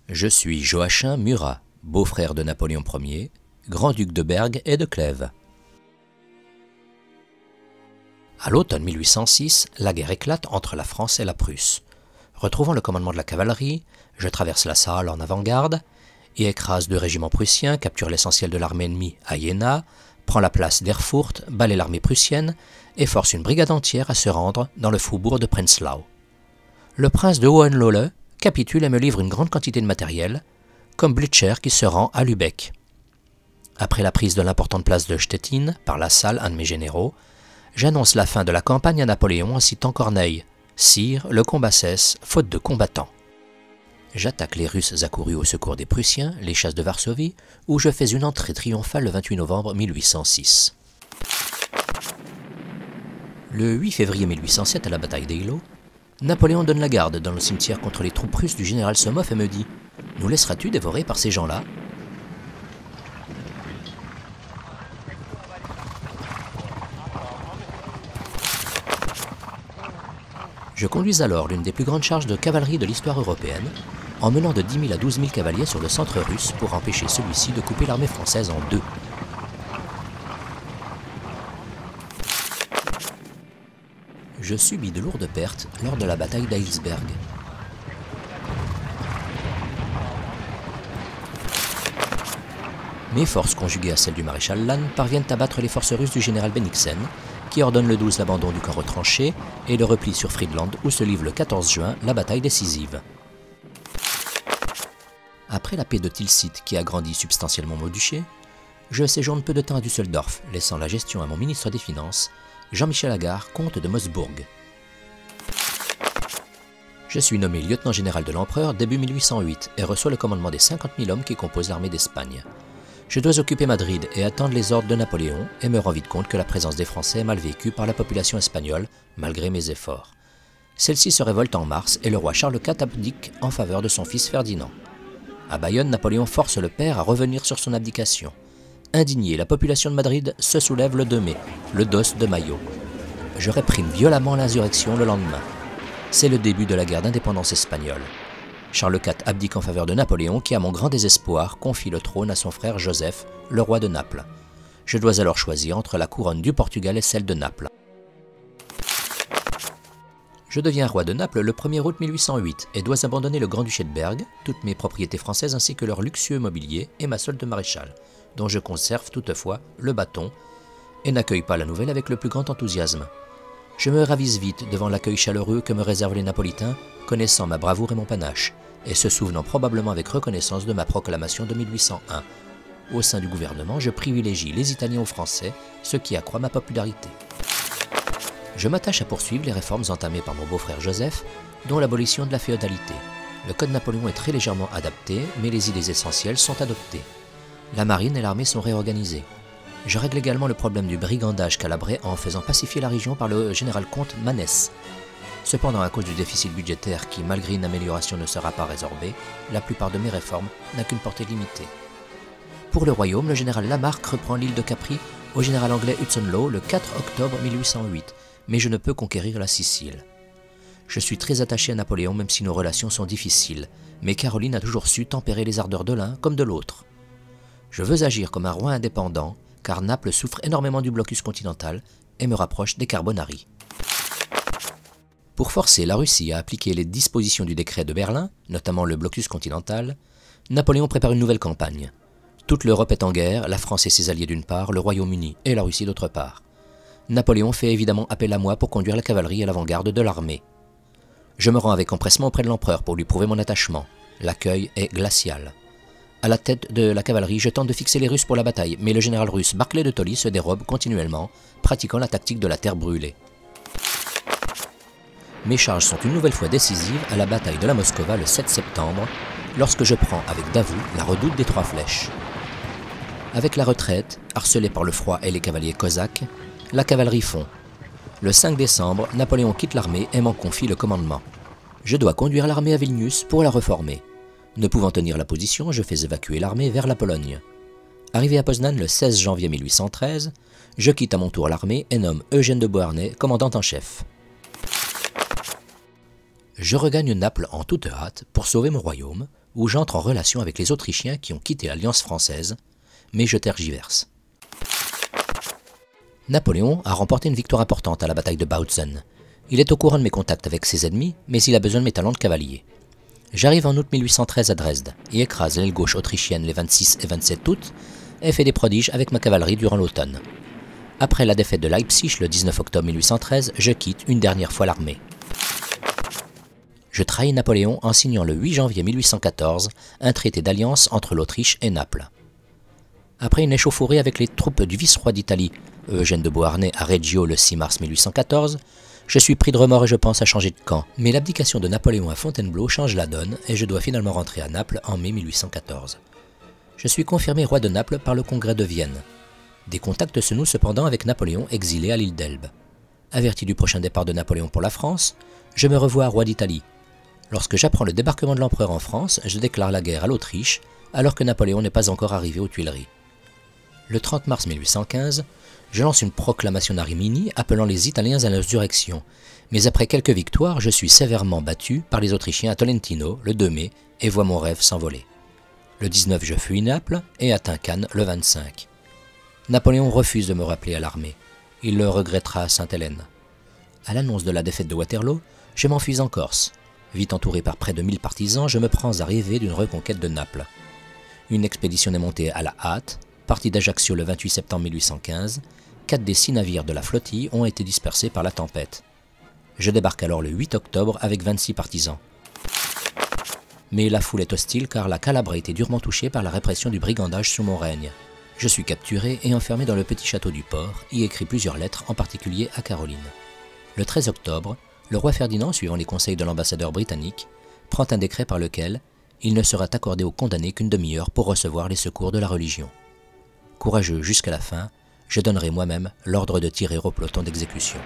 Je suis Joachim Murat, beau-frère de Napoléon Ier, grand-duc de Berg et de Clèves. À l'automne 1806, la guerre éclate entre la France et la Prusse. Retrouvant le commandement de la cavalerie, je traverse la Saale en avant-garde et écrase 2 régiments prussiens, capture l'essentiel de l'armée ennemie à Jena, prend la place d'Erfurt, balaie l'armée prussienne et force une brigade entière à se rendre dans le faubourg de Prenzlau. Le prince de Hohenlohe capitule et me livre une grande quantité de matériel, comme Blücher qui se rend à Lübeck. Après la prise de l'importante place de Stettin par Lassalle, un de mes généraux, j'annonce la fin de la campagne à Napoléon en citant Corneille. « Sire, le combat cesse, faute de combattants. » J'attaque les Russes accourus au secours des Prussiens, les chasses de Varsovie, où je fais une entrée triomphale le 28 novembre 1806. Le 8 février 1807, à la bataille d'Eylau, Napoléon donne la garde dans le cimetière contre les troupes russes du général Somov et me dit « Nous laisseras-tu dévorer par ces gens-là » Je conduis alors l'une des plus grandes charges de cavalerie de l'histoire européenne, en menant de 10 000 à 12 000 cavaliers sur le centre russe pour empêcher celui-ci de couper l'armée française en 2. Je subis de lourdes pertes lors de la bataille d'Heilsberg. Mes forces conjuguées à celles du maréchal Lannes parviennent à battre les forces russes du général Bennigsen, qui ordonne le 12 l'abandon du camp retranché et le repli sur Friedland où se livre le 14 juin la bataille décisive. Après la paix de Tilsit qui agrandit substantiellement mon duché, je séjourne peu de temps à Düsseldorf, laissant la gestion à mon ministre des Finances, Jean-Michel Agar, comte de Moosbourg. Je suis nommé lieutenant général de l'empereur début 1808 et reçois le commandement des 50 000 hommes qui composent l'armée d'Espagne. Je dois occuper Madrid et attendre les ordres de Napoléon et me rends vite compte que la présence des Français est mal vécue par la population espagnole, malgré mes efforts. Celle-ci se révolte en mars et le roi Charles IV abdique en faveur de son fils Ferdinand. À Bayonne, Napoléon force le père à revenir sur son abdication. Indigné, la population de Madrid se soulève le 2 mai, le Dos de Mayo. Je réprime violemment l'insurrection le lendemain. C'est le début de la guerre d'indépendance espagnole. Charles IV abdique en faveur de Napoléon qui, à mon grand désespoir, confie le trône à son frère Joseph, le roi de Naples. Je dois alors choisir entre la couronne du Portugal et celle de Naples. Je deviens roi de Naples le 1er août 1808 et dois abandonner le Grand-Duché de Berg, toutes mes propriétés françaises ainsi que leur luxueux mobilier et ma solde de maréchal, dont je conserve toutefois le bâton et n'accueille pas la nouvelle avec le plus grand enthousiasme. Je me ravise vite devant l'accueil chaleureux que me réservent les Napolitains, connaissant ma bravoure et mon panache, et se souvenant probablement avec reconnaissance de ma proclamation de 1801. Au sein du gouvernement, je privilégie les Italiens aux Français, ce qui accroît ma popularité. Je m'attache à poursuivre les réformes entamées par mon beau-frère Joseph, dont l'abolition de la féodalité. Le code Napoléon est très légèrement adapté, mais les idées essentielles sont adoptées. La marine et l'armée sont réorganisées. Je règle également le problème du brigandage calabrais en faisant pacifier la région par le général-comte Manès. Cependant, à cause du déficit budgétaire qui, malgré une amélioration, ne sera pas résorbé, la plupart de mes réformes n'a qu'une portée limitée. Pour le royaume, le général Lamarck reprend l'île de Capri au général anglais Hudson Lowe le 4 octobre 1808, mais je ne peux conquérir la Sicile. Je suis très attaché à Napoléon même si nos relations sont difficiles, mais Caroline a toujours su tempérer les ardeurs de l'un comme de l'autre. Je veux agir comme un roi indépendant, car Naples souffre énormément du blocus continental et me rapproche des Carbonari. Pour forcer la Russie à appliquer les dispositions du décret de Berlin, notamment le blocus continental, Napoléon prépare une nouvelle campagne. Toute l'Europe est en guerre, la France et ses alliés d'une part, le Royaume-Uni et la Russie d'autre part. Napoléon fait évidemment appel à moi pour conduire la cavalerie à l'avant-garde de l'armée. Je me rends avec empressement auprès de l'empereur pour lui prouver mon attachement. L'accueil est glacial. À la tête de la cavalerie, je tente de fixer les Russes pour la bataille, mais le général russe Barclay de Tolly se dérobe continuellement, pratiquant la tactique de la terre brûlée. Mes charges sont une nouvelle fois décisives à la bataille de la Moskova le 7 septembre, lorsque je prends avec Davout la redoute des 3 Flèches. Avec la retraite, harcelée par le froid et les cavaliers cosaques, la cavalerie fond. Le 5 décembre, Napoléon quitte l'armée et m'en confie le commandement. Je dois conduire l'armée à Vilnius pour la reformer. Ne pouvant tenir la position, je fais évacuer l'armée vers la Pologne. Arrivé à Poznan le 16 janvier 1813, je quitte à mon tour l'armée et nomme Eugène de Beauharnais commandant en chef. Je regagne Naples en toute hâte pour sauver mon royaume, où j'entre en relation avec les Autrichiens qui ont quitté l'Alliance française, mais je tergiverse. Napoléon a remporté une victoire importante à la bataille de Bautzen. Il est au courant de mes contacts avec ses ennemis, mais il a besoin de mes talents de cavalier. J'arrive en août 1813 à Dresde et écrase l'aile gauche autrichienne les 26 et 27 août et fait des prodiges avec ma cavalerie durant l'automne. Après la défaite de Leipzig le 19 octobre 1813, je quitte une dernière fois l'armée. Je trahis Napoléon en signant le 8 janvier 1814 un traité d'alliance entre l'Autriche et Naples. Après une échauffourée avec les troupes du vice-roi d'Italie, Eugène de Beauharnais, à Reggio le 6 mars 1814, je suis pris de remords et je pense à changer de camp. Mais l'abdication de Napoléon à Fontainebleau change la donne et je dois finalement rentrer à Naples en mai 1814. Je suis confirmé roi de Naples par le congrès de Vienne. Des contacts se nouent cependant avec Napoléon exilé à l'île d'Elbe. Averti du prochain départ de Napoléon pour la France, je me revois roi d'Italie. Lorsque j'apprends le débarquement de l'empereur en France, je déclare la guerre à l'Autriche, alors que Napoléon n'est pas encore arrivé aux Tuileries. Le 30 mars 1815, je lance une proclamation à Rimini appelant les Italiens à l'insurrection, mais après quelques victoires, je suis sévèrement battu par les Autrichiens à Tolentino le 2 mai et vois mon rêve s'envoler. Le 19, je fuis Naples et atteins Cannes le 25. Napoléon refuse de me rappeler à l'armée. Il le regrettera à Sainte-Hélène. À l'annonce de la défaite de Waterloo, je m'enfuis en Corse. Vite entouré par près de 1000 partisans, je me prends à rêver d'une reconquête de Naples. Une expédition est montée à la hâte, partie d'Ajaccio le 28 septembre 1815, 4 des 6 navires de la flottille ont été dispersés par la tempête. Je débarque alors le 8 octobre avec 26 partisans. Mais la foule est hostile car la Calabre a été durement touchée par la répression du brigandage sous mon règne. Je suis capturé et enfermé dans le petit château du port, y écrit plusieurs lettres, en particulier à Caroline. Le 13 octobre, le roi Ferdinand, suivant les conseils de l'ambassadeur britannique, prend un décret par lequel il ne sera accordé aux condamnés qu'une demi-heure pour recevoir les secours de la religion. Courageux jusqu'à la fin, je donnerai moi-même l'ordre de tirer au peloton d'exécution.